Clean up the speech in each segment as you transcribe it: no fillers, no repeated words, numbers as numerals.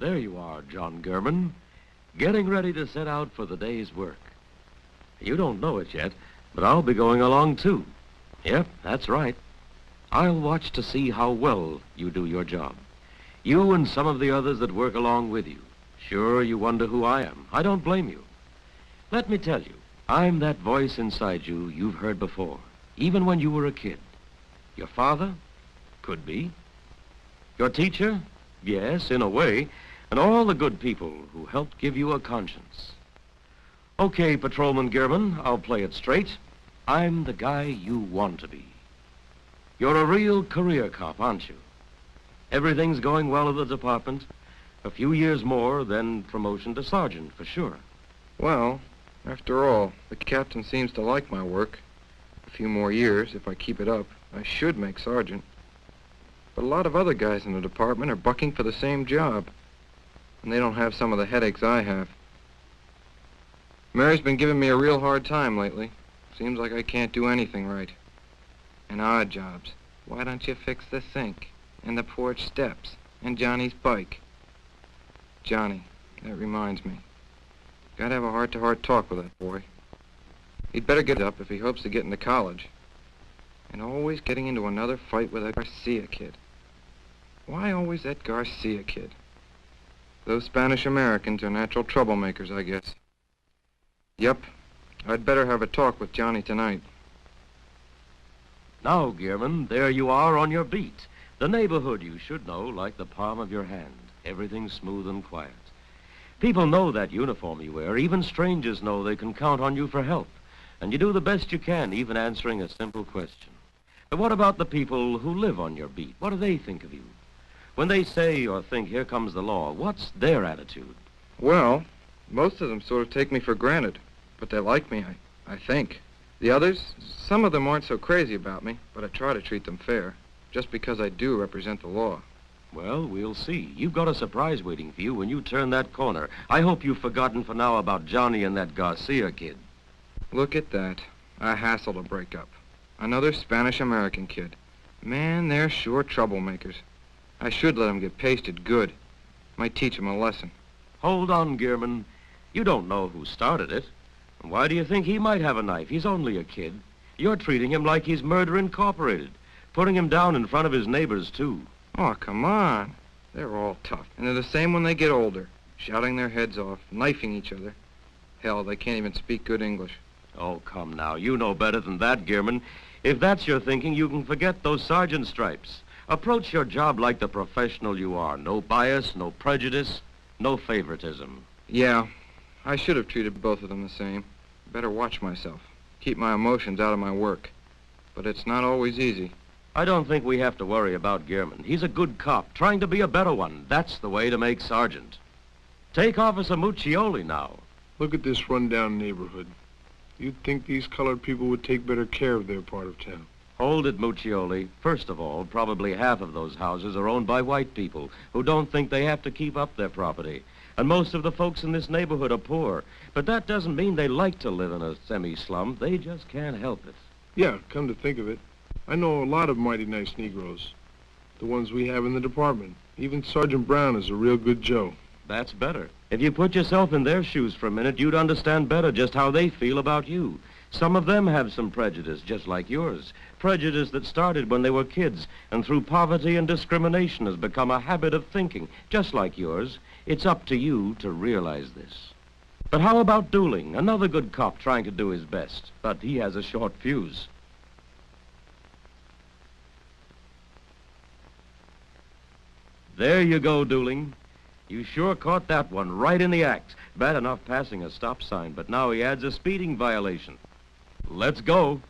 there you are, John German, getting ready to set out for the day's work. You don't know it yet, but I'll be going along too. Yep, that's right. I'll watch to see how well you do your job. You and some of the others that work along with you. Sure, you wonder who I am. I don't blame you. Let me tell you, I'm that voice inside you you've heard before, even when you were a kid. Your father? Could be. Your teacher? Yes, in a way. And all the good people who helped give you a conscience. Okay, Patrolman German, I'll play it straight. I'm the guy you want to be. You're a real career cop, aren't you? Everything's going well at the department. A few years more, then promotion to sergeant, for sure. Well, after all, the captain seems to like my work. A few more years, if I keep it up, I should make sergeant. But a lot of other guys in the department are bucking for the same job. And they don't have some of the headaches I have. Mary's been giving me a real hard time lately. Seems like I can't do anything right. And odd jobs. Why don't you fix the sink? And the porch steps? And Johnny's bike? Johnny, that reminds me. Gotta have a heart-to-heart talk with that boy. He'd better get up if he hopes to get into college. And always getting into another fight with that Garcia kid. Why always that Garcia kid? Those Spanish Americans are natural troublemakers, I guess. Yep, I'd better have a talk with Johnny tonight. Now, Gearman, there you are on your beat. The neighborhood you should know like the palm of your hand. Everything's smooth and quiet. People know that uniform you wear. Even strangers know they can count on you for help. And you do the best you can, even answering a simple question. But what about the people who live on your beat? What do they think of you? When they say or think, here comes the law, what's their attitude? Well, most of them sort of take me for granted. But they like me, I think. The others, some of them aren't so crazy about me, but I try to treat them fair, just because I do represent the law. Well, we'll see. You've got a surprise waiting for you when you turn that corner. I hope you've forgotten for now about Johnny and that Garcia kid. Look at that. A hassle to break up. Another Spanish-American kid. Man, they're sure troublemakers. I should let them get pasted good. Might teach them a lesson. Hold on, Gearman. You don't know who started it. And why do you think he might have a knife? He's only a kid. You're treating him like he's Murder Incorporated. Putting him down in front of his neighbors, too. Oh, come on. They're all tough. And they're the same when they get older. Shouting their heads off, knifing each other. Hell, they can't even speak good English. Oh, come now. You know better than that, Gearman. If that's your thinking, you can forget those sergeant stripes. Approach your job like the professional you are. No bias, no prejudice, no favoritism. Yeah, I should have treated both of them the same. Better watch myself. Keep my emotions out of my work. But it's not always easy. I don't think we have to worry about Gearman. He's a good cop, trying to be a better one. That's the way to make sergeant. Take Officer Muccioli now. Look at this rundown neighborhood. You'd think these colored people would take better care of their part of town. Hold it, Muccioli. First of all, probably half of those houses are owned by white people who don't think they have to keep up their property. And most of the folks in this neighborhood are poor. But that doesn't mean they like to live in a semi-slum. They just can't help it. Yeah, come to think of it, I know a lot of mighty nice Negroes. The ones we have in the department. Even Sergeant Brown is a real good Joe. That's better. If you put yourself in their shoes for a minute, you'd understand better just how they feel about you. Some of them have some prejudice, just like yours. Prejudice that started when they were kids, and through poverty and discrimination has become a habit of thinking, just like yours. It's up to you to realize this. But how about Dooling, another good cop trying to do his best, but he has a short fuse. There you go, Dooling. You sure caught that one right in the act. Bad enough passing a stop sign, but now he adds a speeding violation. Let's go.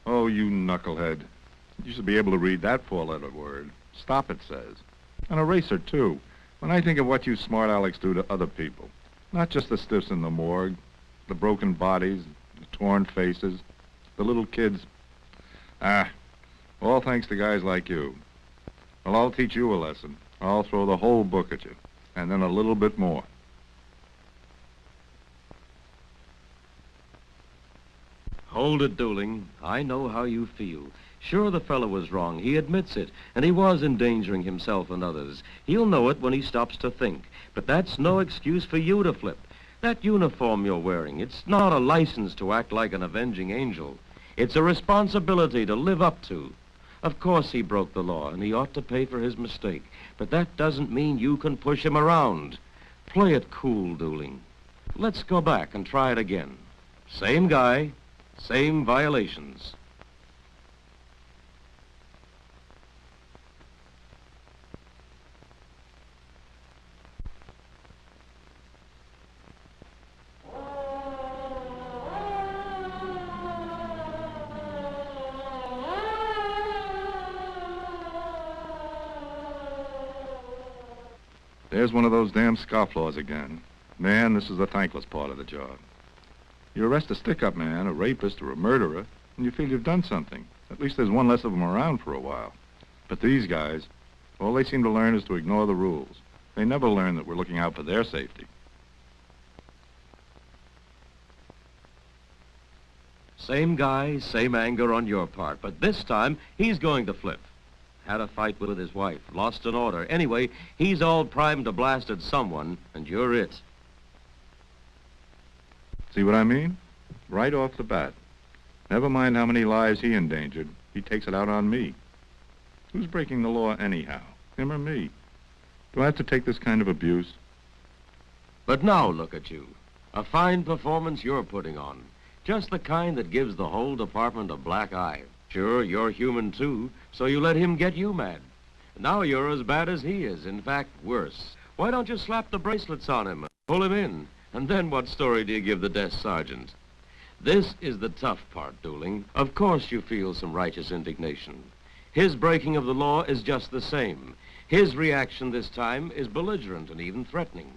Oh, you knucklehead. You should be able to read that four-letter word. Stop, it says. An eraser, too. When I think of what you smart Alecks do to other people. Not just the stiffs in the morgue, the broken bodies, the torn faces, the little kids. All thanks to guys like you. Well, I'll teach you a lesson. I'll throw the whole book at you, and then a little bit more. Hold it, Dooling. I know how you feel. Sure, the fellow was wrong. He admits it, and he was endangering himself and others. He'll know it when he stops to think. But that's no excuse for you to flip. That uniform you're wearing, it's not a license to act like an avenging angel. It's a responsibility to live up to. Of course he broke the law, and he ought to pay for his mistake. But that doesn't mean you can push him around. Play it cool, Dooling. Let's go back and try it again. Same guy, same violations. There's one of those damn scofflaws again. Man, this is the thankless part of the job. You arrest a stick-up man, a rapist, or a murderer, and you feel you've done something. At least there's one less of them around for a while. But these guys, all they seem to learn is to ignore the rules. They never learn that we're looking out for their safety. Same guy, same anger on your part, but this time he's going to flip. Had a fight with his wife, lost an order. Anyway, he's all primed to blast at someone, and you're it. See what I mean? Right off the bat. Never mind how many lives he endangered. He takes it out on me. Who's breaking the law anyhow? Him or me? Do I have to take this kind of abuse? But now look at you. A fine performance you're putting on. Just the kind that gives the whole department a black eye. Sure, you're human too, so you let him get you mad. Now you're as bad as he is, in fact, worse. Why don't you slap the bracelets on him and pull him in? And then what story do you give the desk sergeant? This is the tough part, Dooling. Of course you feel some righteous indignation. His breaking of the law is just the same. His reaction this time is belligerent and even threatening.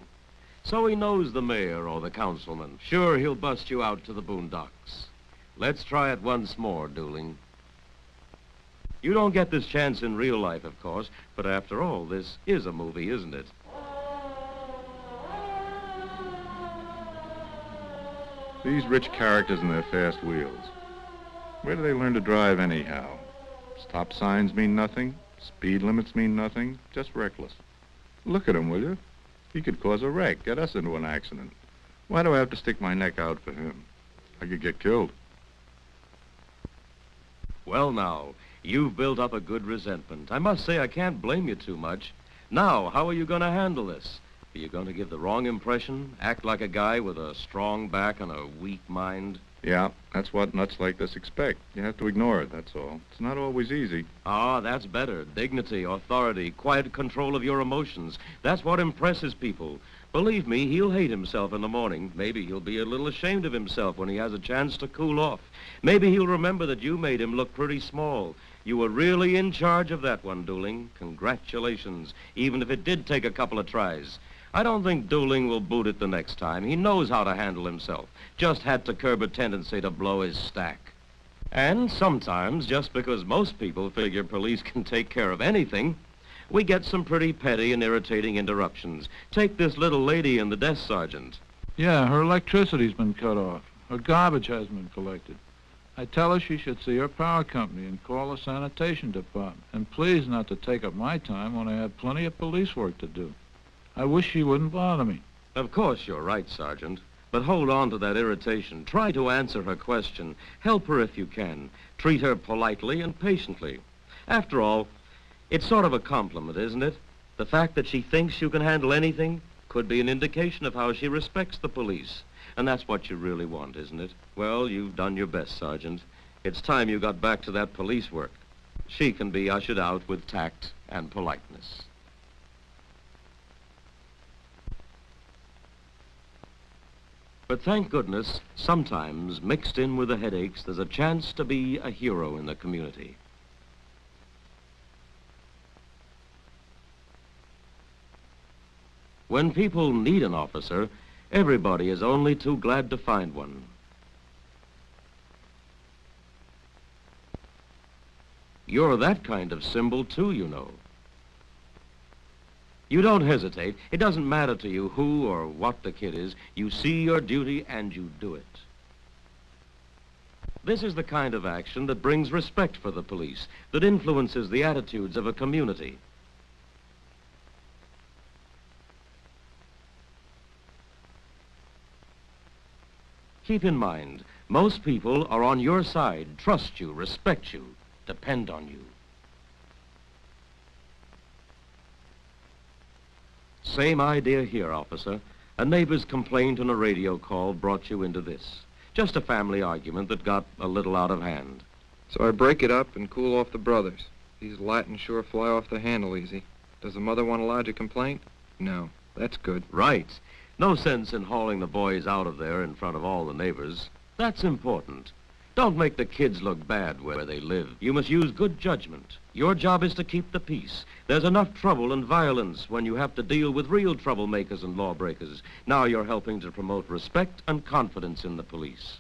So he knows the mayor or the councilman. Sure, he'll bust you out to the boondocks. Let's try it once more, Dooling. You don't get this chance in real life, of course, but after all, this is a movie, isn't it? These rich characters and their fast wheels. Where do they learn to drive anyhow? Stop signs mean nothing. Speed limits mean nothing. Just reckless. Look at him, will you? He could cause a wreck, get us into an accident. Why do I have to stick my neck out for him? I could get killed. Well, now, you've built up a good resentment. I must say I can't blame you too much. Now, how are you going to handle this? Are you going to give the wrong impression? Act like a guy with a strong back and a weak mind? Yeah, that's what nuts like this expect. You have to ignore it, that's all. It's not always easy. Ah, that's better. Dignity, authority, quiet control of your emotions. That's what impresses people. Believe me, he'll hate himself in the morning. Maybe he'll be a little ashamed of himself when he has a chance to cool off. Maybe he'll remember that you made him look pretty small. You were really in charge of that one, Dooling. Congratulations, even if it did take a couple of tries. I don't think Dooling will boot it the next time. He knows how to handle himself. Just had to curb a tendency to blow his stack. And sometimes, just because most people figure police can take care of anything, we get some pretty petty and irritating interruptions. Take this little lady and the desk sergeant. Yeah, her electricity's been cut off. Her garbage hasn't been collected. I tell her she should see her power company and call the sanitation department. And please not to take up my time when I have plenty of police work to do. I wish she wouldn't bother me. Of course you're right, Sergeant. But hold on to that irritation. Try to answer her question. Help her if you can. Treat her politely and patiently. After all, it's sort of a compliment, isn't it? The fact that she thinks you can handle anything could be an indication of how she respects the police. And that's what you really want, isn't it? Well, you've done your best, Sergeant. It's time you got back to that police work. She can be ushered out with tact and politeness. But thank goodness, sometimes, mixed in with the headaches, there's a chance to be a hero in the community. When people need an officer, everybody is only too glad to find one. You're that kind of symbol, too, you know. You don't hesitate. It doesn't matter to you who or what the kid is. You see your duty and you do it. This is the kind of action that brings respect for the police, that influences the attitudes of a community. Keep in mind, most people are on your side, trust you, respect you, depend on you. Same idea here, officer. A neighbor's complaint and a radio call brought you into this. Just a family argument that got a little out of hand. So I break it up and cool off the brothers. These Latins sure fly off the handle easy. Does the mother want to lodge a complaint? No. That's good. Right. No sense in hauling the boys out of there in front of all the neighbors. That's important. Don't make the kids look bad where they live. You must use good judgment. Your job is to keep the peace. There's enough trouble and violence when you have to deal with real troublemakers and lawbreakers. Now you're helping to promote respect and confidence in the police.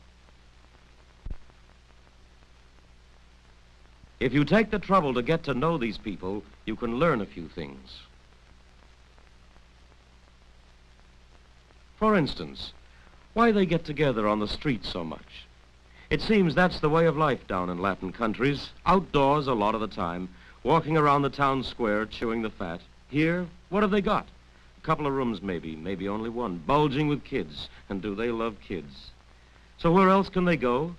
If you take the trouble to get to know these people, you can learn a few things. For instance, why they get together on the street so much. It seems that's the way of life down in Latin countries, outdoors a lot of the time, walking around the town square, chewing the fat. Here, what have they got? A couple of rooms maybe only one, bulging with kids, and do they love kids. So where else can they go?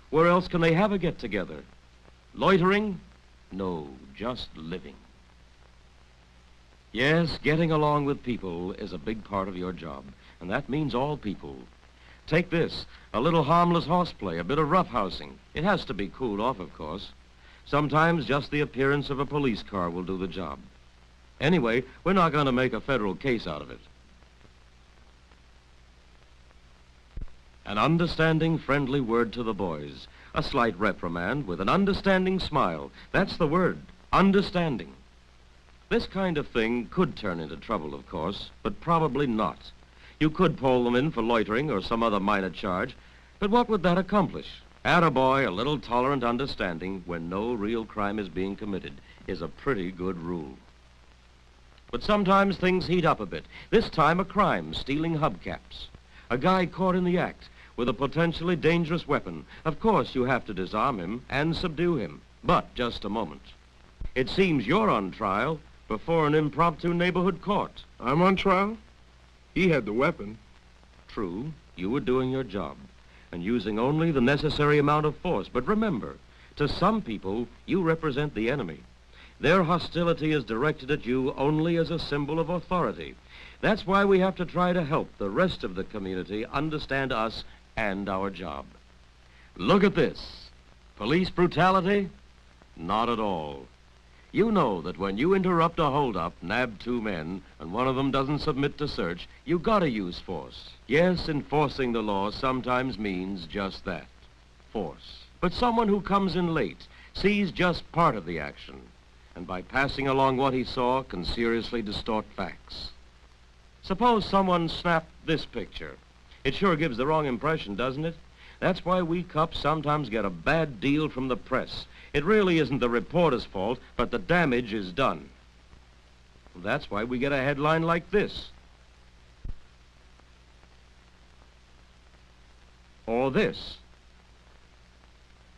Where else can they have a get-together? Loitering? No, just living. Yes, getting along with people is a big part of your job, and that means all people. Take this, a little harmless horseplay, a bit of roughhousing. It has to be cooled off, of course. Sometimes just the appearance of a police car will do the job. Anyway, we're not going to make a federal case out of it. An understanding, friendly word to the boys. A slight reprimand with an understanding smile. That's the word, understanding. This kind of thing could turn into trouble, of course, but probably not. You could pull them in for loitering or some other minor charge, but what would that accomplish? Attaboy, a little tolerant understanding when no real crime is being committed is a pretty good rule. But sometimes things heat up a bit. This time a crime, stealing hubcaps. A guy caught in the act with a potentially dangerous weapon. Of course you have to disarm him and subdue him, but just a moment. It seems you're on trial before an impromptu neighborhood court. I'm on trial? He had the weapon. True, you were doing your job and using only the necessary amount of force. But remember, to some people, you represent the enemy. Their hostility is directed at you only as a symbol of authority. That's why we have to try to help the rest of the community understand us and our job. Look at this. Police brutality? Not at all. You know that when you interrupt a holdup, nab two men, and one of them doesn't submit to search, you gotta use force. Yes, enforcing the law sometimes means just that, force. But someone who comes in late sees just part of the action, and by passing along what he saw can seriously distort facts. Suppose someone snapped this picture. It sure gives the wrong impression, doesn't it? That's why we cops sometimes get a bad deal from the press. It really isn't the reporter's fault, but the damage is done. That's why we get a headline like this. Or this.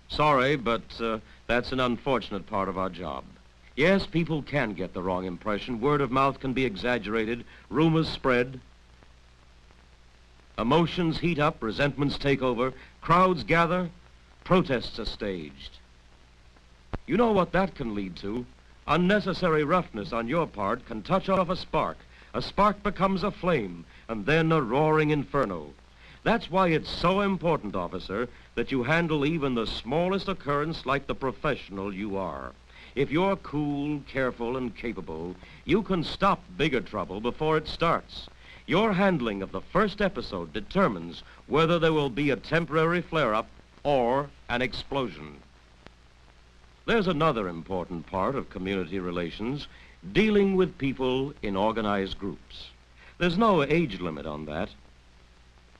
Sorry, but that's an unfortunate part of our job. Yes, people can get the wrong impression. Word of mouth can be exaggerated. Rumors spread. Emotions heat up. Resentments take over. Crowds gather. Protests are staged. You know what that can lead to? Unnecessary roughness on your part can touch off a spark. A spark becomes a flame, and then a roaring inferno. That's why it's so important, officer, that you handle even the smallest occurrence like the professional you are. If you're cool, careful, and capable, you can stop bigger trouble before it starts. Your handling of the first episode determines whether there will be a temporary flare-up or an explosion. There's another important part of community relations, dealing with people in organized groups. There's no age limit on that.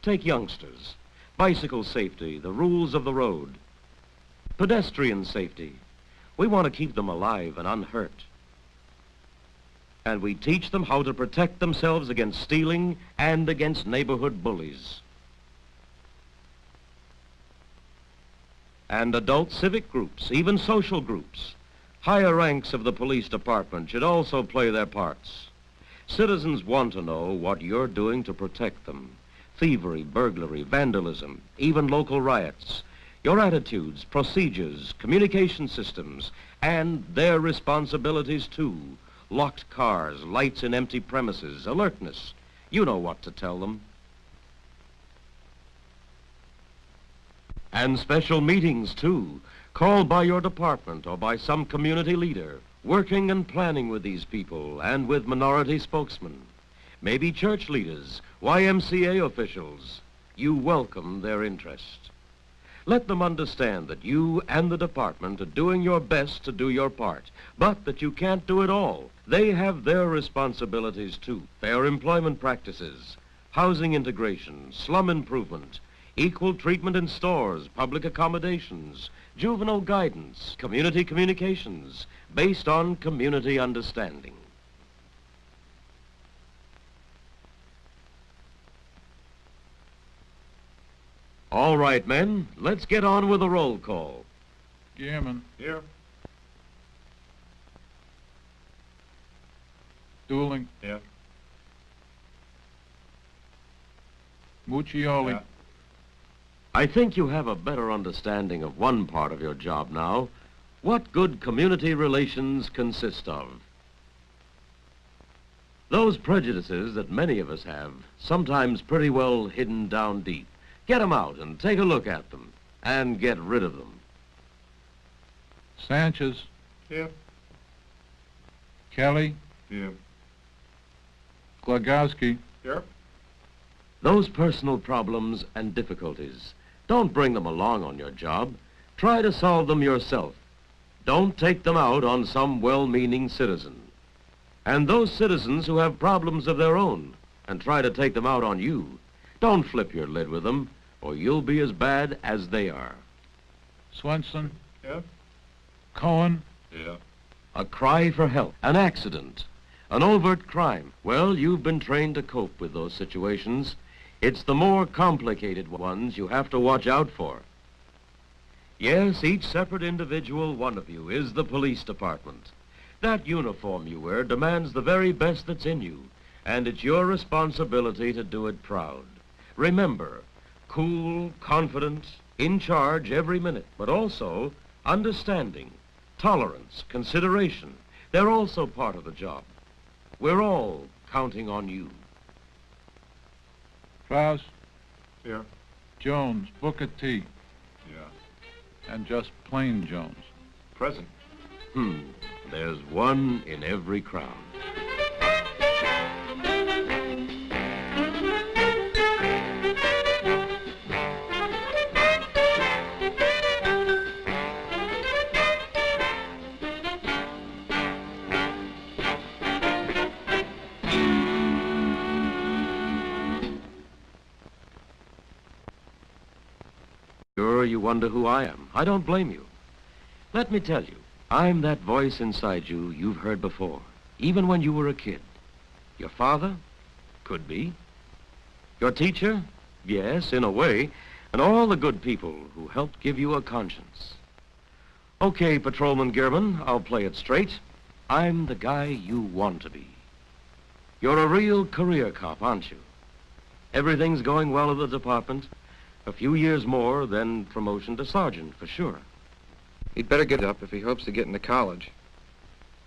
Take youngsters, bicycle safety, the rules of the road, pedestrian safety. We want to keep them alive and unhurt. And we teach them how to protect themselves against stealing and against neighborhood bullies. and adult civic groups, even social groups. Higher ranks of the police department should also play their parts. Citizens want to know what you're doing to protect them. Thievery, burglary, vandalism, even local riots. Your attitudes, procedures, communication systems, and their responsibilities too. Locked cars, lights in empty premises, alertness. You know what to tell them. And special meetings too, called by your department or by some community leader, working and planning with these people and with minority spokesmen. Maybe church leaders, YMCA officials. You welcome their interest. Let them understand that you and the department are doing your best to do your part, but that you can't do it all. They have their responsibilities too. Fair employment practices, housing integration, slum improvement, equal treatment in stores, public accommodations, juvenile guidance, community communications, based on community understanding. All right, men, let's get on with the roll call. Gearman. Here. Dooling. Yeah. Muccioli. Yeah. I think you have a better understanding of one part of your job now, what good community relations consist of. Those prejudices that many of us have, sometimes pretty well hidden down deep. Get them out and take a look at them, and get rid of them. Sanchez. Yeah. Kelly. Yeah. Glagowski. Yeah. Those personal problems and difficulties, don't bring them along on your job. Try to solve them yourself. Don't take them out on some well-meaning citizen. And those citizens who have problems of their own and try to take them out on you, don't flip your lid with them, or you'll be as bad as they are. Swenson. Yeah. Cohen. Yeah. A cry for help, an accident, an overt crime. Well, you've been trained to cope with those situations. It's the more complicated ones you have to watch out for. Yes, each separate individual one of you is the police department. That uniform you wear demands the very best that's in you, and it's your responsibility to do it proud. Remember, cool, confident, in charge every minute, but also understanding, tolerance, consideration. They're also part of the job. We're all counting on you. Klaus. Yeah. Jones. Booker T. Yeah. And just plain Jones. Present. There's one in every crowd. Sure, you wonder who I am. I don't blame you. Let me tell you, I'm that voice inside you you've heard before, even when you were a kid. Your father? Could be. Your teacher? Yes, in a way. And all the good people who helped give you a conscience. Okay, Patrolman Gearman, I'll play it straight. I'm the guy you want to be. You're a real career cop, aren't you? Everything's going well at the department. A few years more, then promotion to sergeant, for sure. He'd better get up if he hopes to get into college.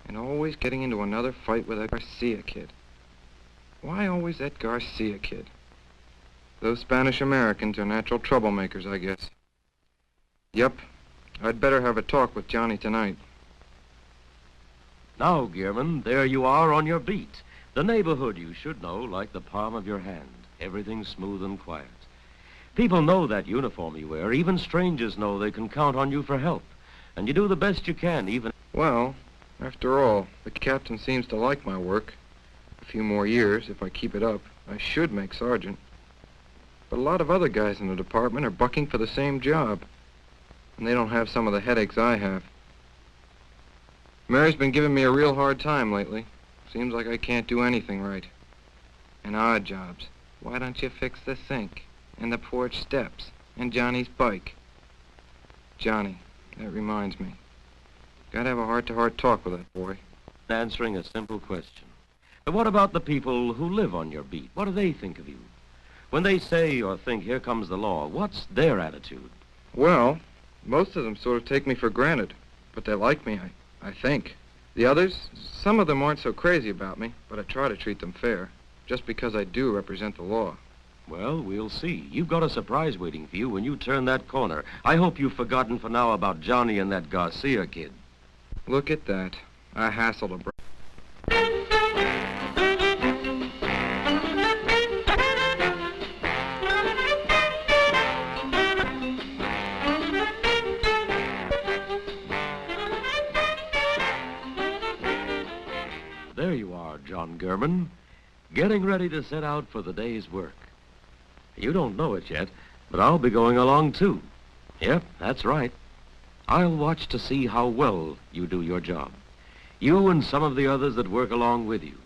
And always getting into another fight with that Garcia kid. Why always that Garcia kid? Those Spanish Americans are natural troublemakers, I guess. Yep, I'd better have a talk with Johnny tonight. Now, Gearman, there you are on your beat. The neighborhood you should know like the palm of your hand. Everything's smooth and quiet. People know that uniform you wear. Even strangers know they can count on you for help. And you do the best you can, even... Well, after all, the captain seems to like my work. A few more years, if I keep it up, I should make sergeant. But a lot of other guys in the department are bucking for the same job. And they don't have some of the headaches I have. Mary's been giving me a real hard time lately. Seems like I can't do anything right. And odd jobs. Why don't you fix the sink? And the porch steps? And Johnny's bike? Johnny, that reminds me. Gotta have a heart-to-heart talk with that boy. Answering a simple question. But what about the people who live on your beat? What do they think of you? When they say or think, here comes the law, what's their attitude? Well, most of them sort of take me for granted, but they like me, I think. The others, some of them aren't so crazy about me, but I try to treat them fair, just because I do represent the law. Well, we'll see. You've got a surprise waiting for you when you turn that corner. I hope you've forgotten for now about Johnny and that Garcia kid. Look at that. I hassled a There you are, John German, getting ready to set out for the day's work. You don't know it yet, but I'll be going along too. Yep, that's right. I'll watch to see how well you do your job. You and some of the others that work along with you.